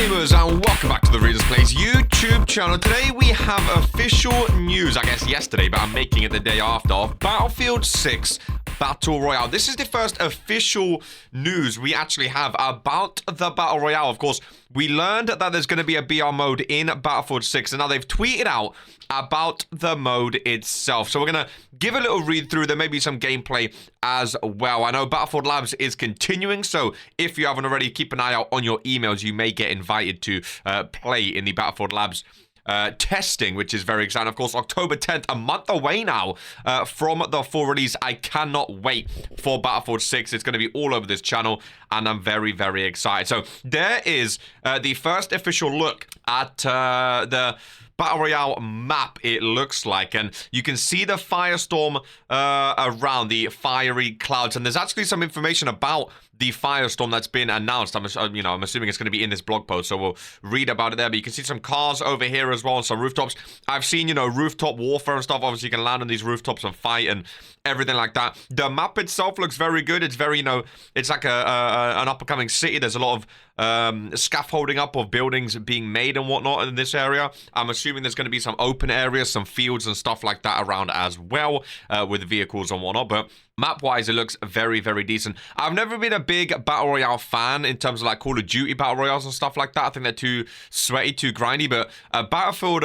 gamers, and welcome back to the RegentsPlays YouTube channel. Today we have official news, I guess yesterday, but I'm making it the day after, of Battlefield 6 Battle Royale. This is the first official news we actually have about the Battle Royale. Of course, we learned that there's going to be a BR mode in Battlefield 6, and now they've tweeted out about the mode itself. So we're going to give a little read through. There may be some gameplay as well. I know Battlefield Labs is continuing, so if you haven't already, keep an eye out on your emails. You may get invited to play in the Battlefield Labs testing, which is very exciting. Of course, October 10th, a month away now from the full release. I cannot wait for Battlefield 6. It's going to be all over this channel, and I'm very, very excited. So there is the first official look at the Battle Royale map, it looks like, and you can see the firestorm around the fiery clouds, and there's actually some information about the firestorm that's been announced. I'm assuming it's going to be in this blog post, so we'll read about it there. But you can see some cars over here as well, and some rooftops. I've seen, rooftop warfare and stuff. Obviously, you can land on these rooftops and fight and everything like that. The map itself looks very good. It's very, it's like an up-and-coming city. There's a lot of scaffolding up of buildings being made and whatnot in this area. I'm assuming there's going to be some open areas, some fields and stuff like that around as well, with vehicles and whatnot. But map-wise, it looks very, very decent. I've never been a big Battle Royale fan in terms of like Call of Duty Battle Royales and stuff like that. I think they're too sweaty, too grindy. But Battlefield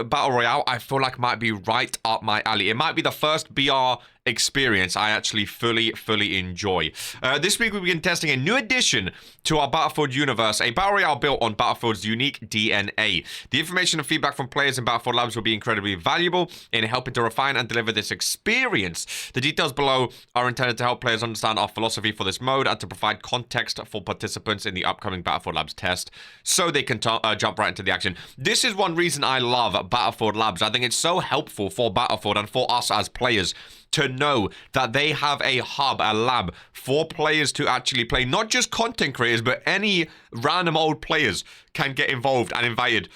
Battle Royale, I feel like might be right up my alley. It might be the first BR experience I actually fully enjoy. This week we begin testing a new addition to our Battlefield universe, a Battle Royale built on Battlefield's unique DNA. The information and feedback from players in Battlefield Labs will be incredibly valuable in helping to refine and deliver this experience. The details below are intended to help players understand our philosophy for this mode and to provide context for participants in the upcoming Battlefield Labs test so they can jump right into the action. This is one reason I love Battlefield Labs. I think it's so helpful for Battlefield and for us as players to know that they have a hub, a lab for players to actually play. Not just content creators, but any random old players can get involved and invited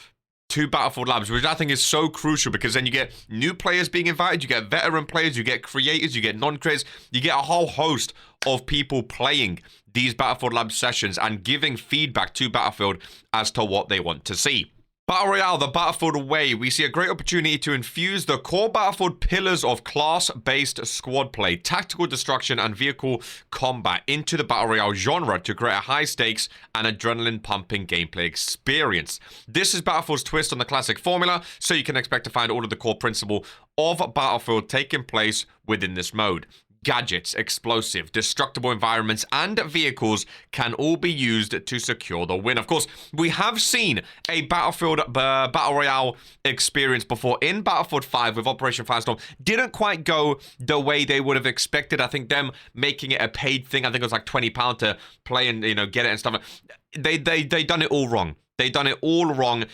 to Battlefield Labs, which I think is so crucial, because then you get new players being invited, you get veteran players, you get creators, you get non-creators, you get a whole host of people playing these Battlefield Labs sessions and giving feedback to Battlefield as to what they want to see. Battle Royale, the Battlefield way, we see a great opportunity to infuse the core Battlefield pillars of class-based squad play, tactical destruction, and vehicle combat into the Battle Royale genre to create a high-stakes and adrenaline-pumping gameplay experience. This is Battlefield's twist on the classic formula, so you can expect to find all of the core principle of Battlefield taking place within this mode. Gadgets, explosive, destructible environments, and vehicles can all be used to secure the win. Of course, we have seen a Battlefield Battle Royale experience before in Battlefield 5 with Operation Firestorm. Didn't quite go the way they would have expected. I think them making it a paid thing, I think it was like £20 to play and, get it and stuff. They done it all wrong. They done it all wrong.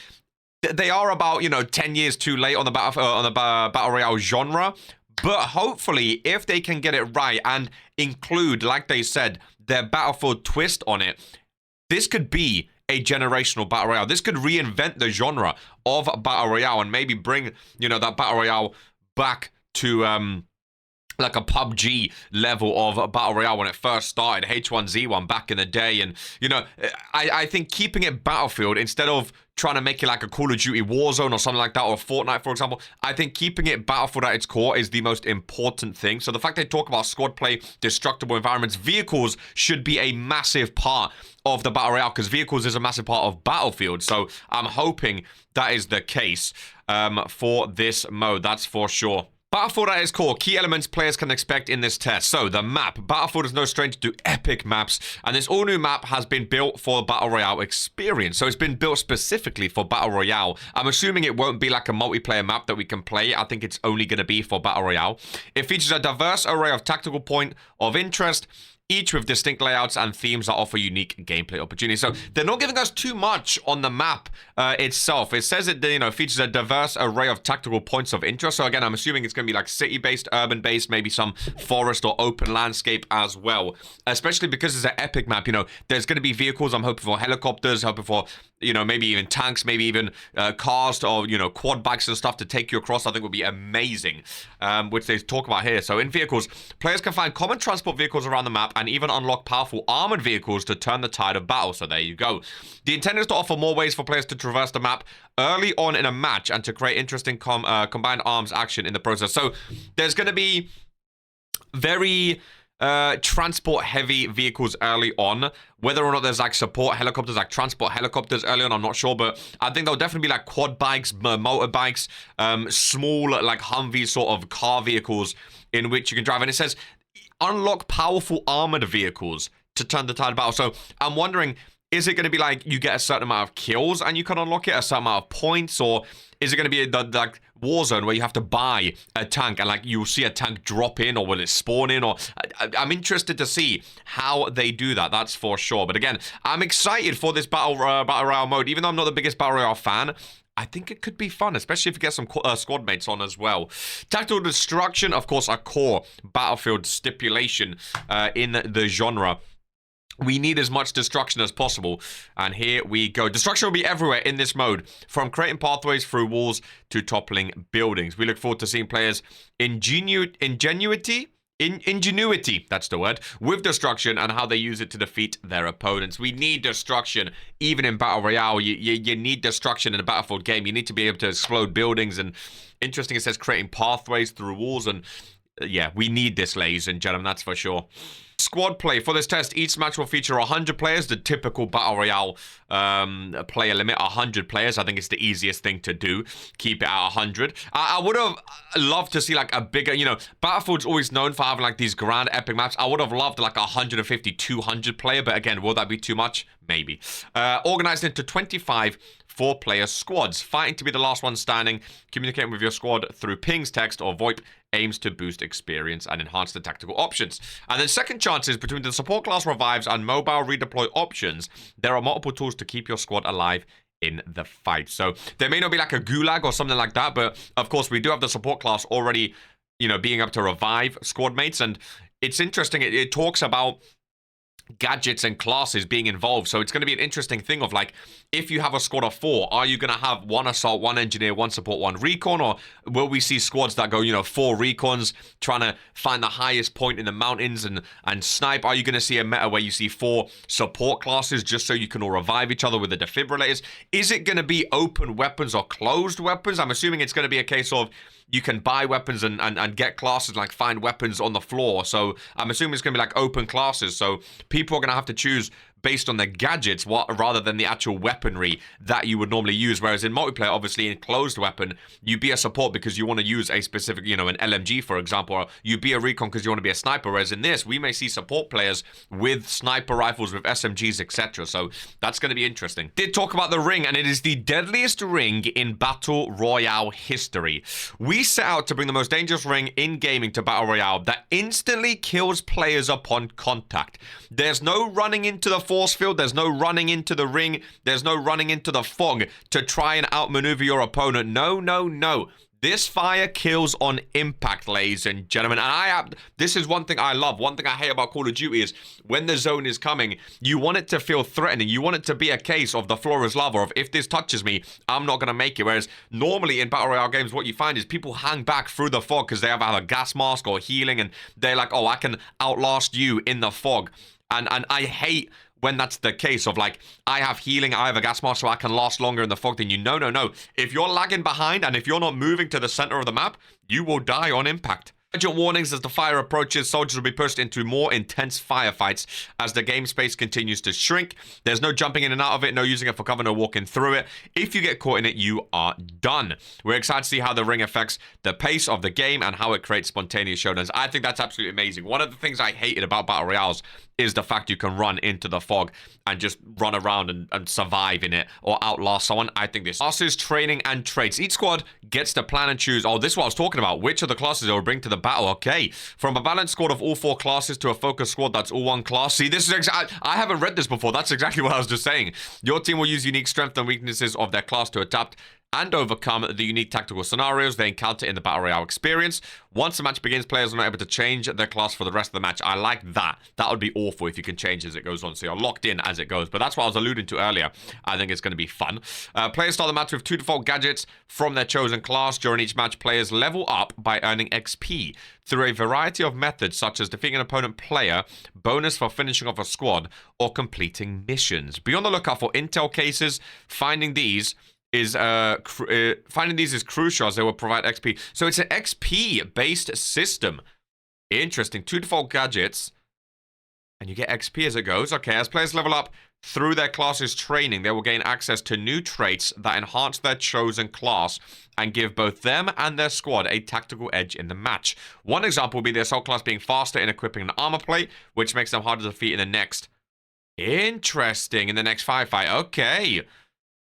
They are about, 10 years too late on the Battle Royale genre. But hopefully, if they can get it right and include, like they said, their Battlefield twist on it, this could be a generational Battle Royale. This could reinvent the genre of Battle Royale and maybe bring, that Battle Royale back to like a PUBG level of Battle Royale when it first started, H1Z1 back in the day. And, I think keeping it Battlefield instead of trying to make it like a Call of Duty Warzone or something like that, or Fortnite, for example, I think keeping it Battlefield at its core is the most important thing. So the fact they talk about squad play, destructible environments, vehicles should be a massive part of the Battle Royale, because vehicles is a massive part of Battlefield. So I'm hoping that is the case for this mode, that's for sure. Battlefield at its core, key elements players can expect in this test. So, the map. Battlefield is no stranger to epic maps, and this all-new map has been built for the Battle Royale experience. So, it's been built specifically for Battle Royale. I'm assuming it won't be like a multiplayer map that we can play. I think it's only going to be for Battle Royale. It features a diverse array of tactical point of interest, each with distinct layouts and themes that offer unique gameplay opportunities. So they're not giving us too much on the map itself. It says it, features a diverse array of tactical points of interest. So again, I'm assuming it's going to be like city-based, urban-based, maybe some forest or open landscape as well. Especially because it's an epic map, there's going to be vehicles. I'm hoping for helicopters, hoping for, you know, maybe even tanks, maybe even cars or, you know, quad bikes and stuff to take you across, I think would be amazing, which they talk about here. So in vehicles, players can find common transport vehicles around the map and even unlock powerful armored vehicles to turn the tide of battle. So there you go. The intent is to offer more ways for players to traverse the map early on in a match and to create interesting combined arms action in the process. So there's going to be very transport heavy vehicles early on. Whether or not there's like support helicopters, like transport helicopters early on, I'm not sure, but I think there'll definitely be like quad bikes, motorbikes, small like Humvee sort of car vehicles in which you can drive. And it says unlock powerful armored vehicles to turn the tide of battle. So I'm wondering, is it going to be like you get a certain amount of kills and you can unlock it, a certain amount of points, or is it going to be the like Warzone where you have to buy a tank and like you'll see a tank drop in, or will it spawn in? Or I'm interested to see how they do that. That's for sure. But again, I'm excited for this battle royale mode. Even though I'm not the biggest battle royale fan, I think it could be fun, especially if you get some squad mates on as well. Tactical destruction, of course, a core Battlefield stipulation in the genre. We need as much destruction as possible, and here we go. Destruction will be everywhere in this mode, from creating pathways through walls to toppling buildings. We look forward to seeing players' ingenuity, that's the word, with destruction and how they use it to defeat their opponents. We need destruction, even in Battle Royale. You need destruction in a Battlefield game. You need to be able to explode buildings, and interesting, it says creating pathways through walls, and yeah, we need this, ladies and gentlemen, that's for sure. Squad play. For this test, each match will feature 100 players, the typical Battle Royale player limit, 100 players. I think it's the easiest thing to do. Keep it at 100. I would have loved to see like a bigger, you know, Battlefield's always known for having like these grand epic maps. I would have loved like 150, 200 player, but again, will that be too much? Maybe. Organized into 25 4-player squads, fighting to be the last one standing, communicating with your squad through pings, text, or VoIP, aims to boost experience and enhance the tactical options. And then second chances between the support class revives and mobile redeploy options. There are multiple tools to keep your squad alive in the fight. So there may not be like a gulag or something like that, but of course we do have the support class already, you know, being able to revive squad mates. And it's interesting, it talks about gadgets and classes being involved, so it's going to be an interesting thing of like, if you have a squad of 4, are you going to have 1 assault, 1 engineer, 1 support, 1 recon, or will we see squads that go, you know, 4 recons trying to find the highest point in the mountains and snipe? Are you going to see a meta where you see 4 support classes just so you can all revive each other with the defibrillators? Is it going to be open weapons or closed weapons? I'm assuming it's going to be a case of you can buy weapons and get classes, like find weapons on the floor. So I'm assuming it's going to be like open classes. So people are going to have to choose based on their gadgets rather than the actual weaponry that you would normally use. Whereas in multiplayer, obviously in closed weapon, you be a support because you want to use a specific, you know, an LMG, for example, or you be a recon because you want to be a sniper. Whereas in this, we may see support players with sniper rifles, with SMGs, etc. So that's going to be interesting. Did talk about the ring, and it is the deadliest ring in Battle Royale history. We set out to bring the most dangerous ring in gaming to Battle Royale that instantly kills players upon contact. There's no running into the force field, there's no running into the ring, there's no running into the fog to try and outmaneuver your opponent. No, no, no. This fire kills on impact, ladies and gentlemen. And this is one thing I love. One thing I hate about Call of Duty is when the zone is coming, you want it to feel threatening. You want it to be a case of the floor is lava, of if this touches me, I'm not going to make it. Whereas normally in Battle Royale games, what you find is people hang back through the fog because they have a gas mask or healing, and they're like, oh, I can outlast you in the fog. And I hate when that's the case of like, I have healing, I have a gas mask, so I can last longer in the fog than you. No, no, no. If you're lagging behind and if you're not moving to the center of the map, you will die on impact. Urgent warnings: as the fire approaches, soldiers will be pushed into more intense firefights as the game space continues to shrink. There's no jumping in and out of it, no using it for cover, no walking through it. If you get caught in it, you are done. We're excited to see how the ring affects the pace of the game and how it creates spontaneous showdowns. I think that's absolutely amazing. One of the things I hated about Battle Royales is the fact you can run into the fog and just run around and survive in it or outlast someone. I think this classes, training, and traits. Each squad gets to plan and choose. Oh, this is what I was talking about. Which of the classes it will bring to the battle. Okay. From a balanced squad of all 4 classes to a focused squad that's all one class. See, this is I haven't read this before. That's exactly what I was just saying. Your team will use unique strengths and weaknesses of their class to adapt and overcome the unique tactical scenarios they encounter in the Battle Royale experience. Once the match begins, players are not able to change their class for the rest of the match. I like that. That would be awful if you can change as it goes on, so you're locked in as it goes. But that's what I was alluding to earlier. I think it's going to be fun. Players start the match with 2 default gadgets from their chosen class. During each match, players level up by earning XP through a variety of methods, such as defeating an opponent player, bonus for finishing off a squad, or completing missions. Be on the lookout for intel cases. Finding these is crucial, as they will provide XP. So it's an XP-based system. Interesting. 2 default gadgets, and you get XP as it goes. Okay, as players level up through their class's training, they will gain access to new traits that enhance their chosen class and give both them and their squad a tactical edge in the match. One example will be the assault class being faster in equipping an armor plate, which makes them harder to defeat in the next... Interesting. In the next firefight. Okay.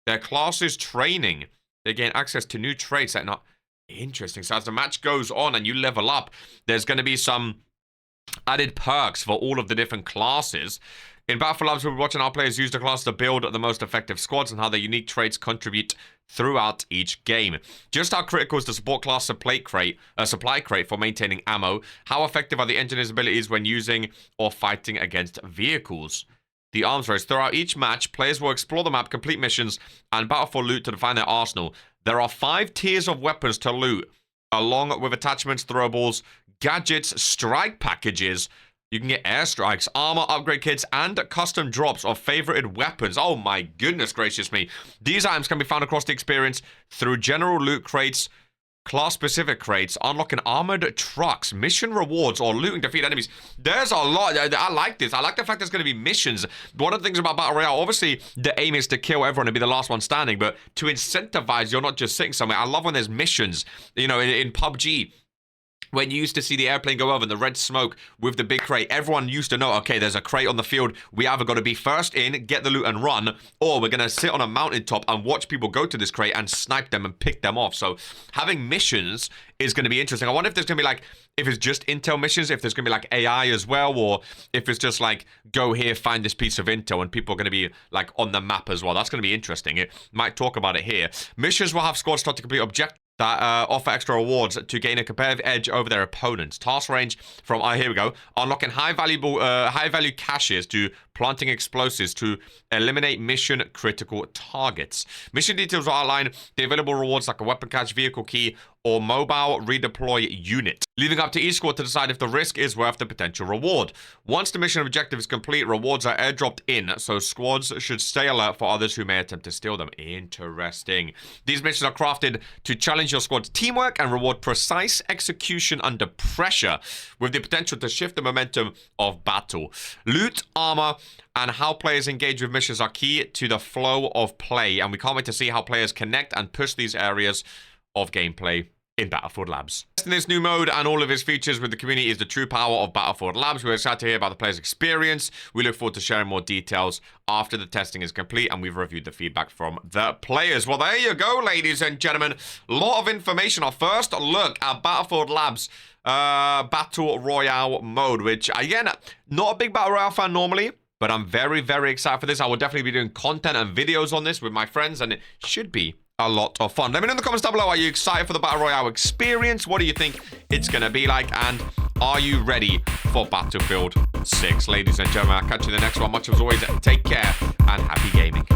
Their class's training, they gain access to new traits that are not... Interesting. So as the match goes on and you level up, there's going to be some added perks for all of the different classes. In Battlefield Labs, we'll be watching our players use the class to build the most effective squads and how their unique traits contribute throughout each game. Just how critical is the support class supply crate for maintaining ammo? How effective are the engineer's abilities when using or fighting against vehicles? The arms race. Throughout each match, players will explore the map, complete missions, and battle for loot to define their arsenal. There are 5 tiers of weapons to loot, along with attachments, throwables, gadgets, strike packages. You can get airstrikes, armor upgrade kits, and custom drops of favorited weapons. Oh my goodness gracious me. These items can be found across the experience through general loot crates, class-specific crates, unlocking armored trucks, mission rewards, or looting defeat enemies. There's a lot. I like this. I like the fact there's going to be missions. One of the things about Battle Royale, obviously, the aim is to kill everyone and be the last one standing, but to incentivize, you're not just sitting somewhere. I love when there's missions. You know, in PUBG, when you used to see the airplane go over and the red smoke with the big crate, everyone used to know, okay, there's a crate on the field. We either got to be first in, get the loot and run, or we're going to sit on a mountaintop and watch people go to this crate and snipe them and pick them off. So having missions is going to be interesting. I wonder if there's going to be like, if it's just intel missions, if there's going to be like AI as well, or if it's just like, go here, find this piece of intel, and people are going to be like on the map as well. That's going to be interesting. It might talk about it here. Missions will have squads start to complete objectives that offer extra rewards to gain a competitive edge over their opponents. Task range from, here we go, unlocking high value caches to planting explosives to eliminate mission critical targets. Mission details will outline the available rewards like a weapon cache, vehicle key, or mobile redeploy unit, leaving up to each squad to decide if the risk is worth the potential reward. Once the mission objective is complete, rewards are airdropped in, so squads should stay alert for others who may attempt to steal them. Interesting. These missions are crafted to challenge your squad's teamwork and reward precise execution under pressure, with the potential to shift the momentum of battle. Loot, armor, and how players engage with missions are key to the flow of play, and we can't wait to see how players connect and push these areas of gameplay in Battlefield Labs. In this new mode and all of its features with the community is the true power of Battlefield Labs. We're excited to hear about the player's experience. We look forward to sharing more details after the testing is complete and we've reviewed the feedback from the players. Well, there you go, ladies and gentlemen. A lot of information. Our first look at Battlefield Labs Battle Royale mode, which, again, not a big Battle Royale fan normally, but I'm very, very excited for this. I will definitely be doing content and videos on this with my friends, and it should be a lot of fun. Let me know in the comments down below, are you excited for the Battle Royale experience? What do you think it's going to be like? And are you ready for Battlefield 6? Ladies and gentlemen, I'll catch you in the next one. Much as always, take care and happy gaming.